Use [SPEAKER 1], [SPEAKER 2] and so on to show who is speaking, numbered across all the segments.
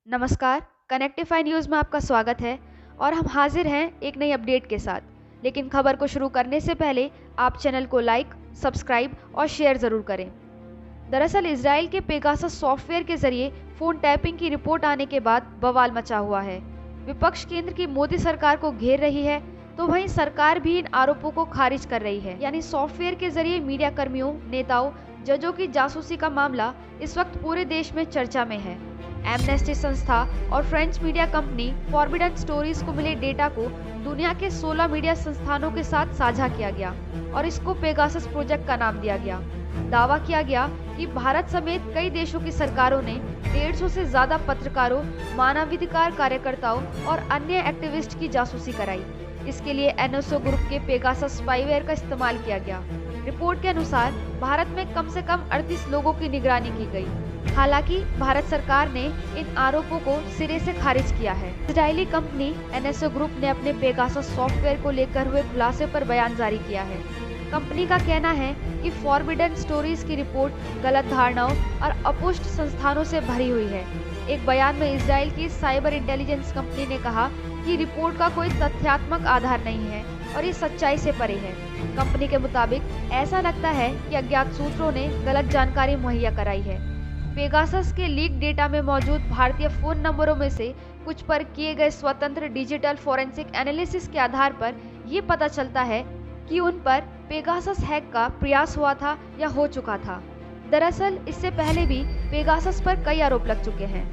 [SPEAKER 1] नमस्कार, कनेक्टिफाई न्यूज़ में आपका स्वागत है और हम हाजिर हैं एक नई अपडेट के साथ। लेकिन खबर को शुरू करने से पहले आप चैनल को लाइक, सब्सक्राइब और शेयर ज़रूर करें। दरअसल इजराइल के पेगासस सॉफ्टवेयर के जरिए फ़ोन टैपिंग की रिपोर्ट आने के बाद बवाल मचा हुआ है। विपक्ष केंद्र की मोदी सरकार को घेर रही है, तो वहीं सरकार भी इन आरोपों को खारिज कर रही है। यानी सॉफ्टवेयर के जरिए मीडिया कर्मियों, नेताओं, जजों की जासूसी का मामला इस वक्त पूरे देश में चर्चा में है। एमनेस्टी संस्था और French media company forbidden stories को मिले डेटा को दुनिया के 16 मीडिया संस्थानों के साथ साझा किया गया और इसको पेगासस प्रोजेक्ट का नाम दिया गया। दावा किया गया कि भारत समेत कई देशों की सरकारों ने 150 से ज्यादा पत्रकारों, मानवाधिकार कार्यकर्ताओं और अन्य एक्टिविस्ट की जासूसी कराई। इसके लिए एनएसओ ग्रुप के पेगासस स्पाईवेयर का इस्तेमाल किया गया। रिपोर्ट के अनुसार भारत में कम से कम 38 लोगों की निगरानी की गई। हालांकि भारत सरकार ने इन आरोपों को सिरे से खारिज किया है। इजरायली कंपनी एनएसओ ग्रुप ने अपने पेगासस सॉफ्टवेयर को लेकर हुए खुलासे पर बयान जारी किया है। कंपनी का कहना है कि फॉरबिडन स्टोरीज की रिपोर्ट गलत धारणाओं और अपुष्ट संस्थानों से भरी हुई है। एक बयान में इजराइल की साइबर इंटेलिजेंस कंपनी ने कहा कि रिपोर्ट का कोई तथ्यात्मक आधार नहीं है और ये सच्चाई से परे है। कंपनी के मुताबिक ऐसा लगता है कि अज्ञात सूत्रों ने गलत जानकारी मुहैया कराई है। पेगासस के लीक डेटा में मौजूद भारतीय फोन नंबरों में से कुछ पर किए गए स्वतंत्र डिजिटल फोरेंसिक एनालिसिस के आधार पर ये पता चलता है कि उन पर पेगासस हैक का प्रयास हुआ था या हो चुका था। दरअसल इससे पहले भी पेगासस पर कई आरोप लग चुके हैं।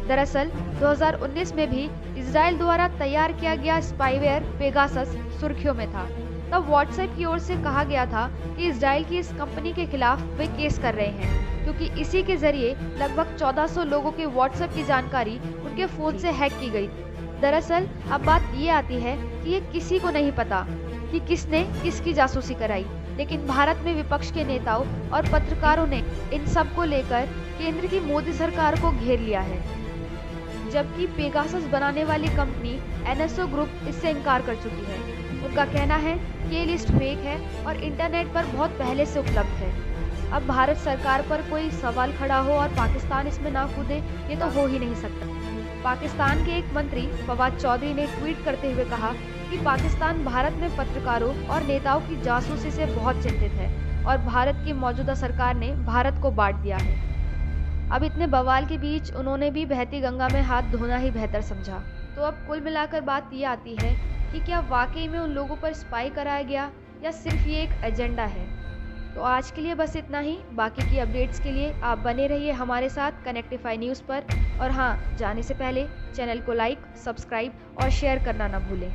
[SPEAKER 1] दरअसल 2019 में भी इजराइल द्वारा तैयार किया गया स्पाईवेयर पेगासस सुर्खियों में था। तब व्हाट्सएप की ओर से कहा गया था कि इजराइल की इस कंपनी के खिलाफ वे केस कर रहे हैं, क्योंकि इसी के जरिए लगभग 1400 लोगों के व्हाट्सएप की जानकारी उनके फोन से हैक की गई। दरअसल अब बात ये आती है कि ये किसी को नहीं पता कि किसने किसकी जासूसी कराई, लेकिन भारत में विपक्ष के नेताओं और पत्रकारों ने इन सब को लेकर केंद्र की मोदी सरकार को घेर लिया है, जबकि पेगासस बनाने वाली कंपनी एनएसओ ग्रुप इससे इनकार कर चुकी है। उनका कहना है कि ये लिस्ट फेक है और इंटरनेट पर बहुत पहले से उपलब्ध है। अब भारत सरकार पर कोई सवाल खड़ा हो और पाकिस्तान इसमें ना कूदे, ये तो हो ही नहीं सकता। पाकिस्तान के एक मंत्री फवाद चौधरी ने ट्वीट करते हुए कहा कि पाकिस्तान भारत में पत्रकारों और नेताओं की जासूसी से बहुत चिंतित है और भारत की मौजूदा सरकार ने भारत को बांट दिया है। अब इतने बवाल के बीच उन्होंने भी बहती गंगा में हाथ धोना ही बेहतर समझा। तो अब कुल मिलाकर बात ये आती है कि क्या वाकई में उन लोगों पर स्पाई कराया गया या सिर्फ ये एक एजेंडा है। तो आज के लिए बस इतना ही। बाकी की अपडेट्स के लिए आप बने रहिए हमारे साथ कनेक्टिफाई न्यूज़ पर। और हाँ, जाने से पहले चैनल को लाइक, सब्सक्राइब और शेयर करना ना भूलें।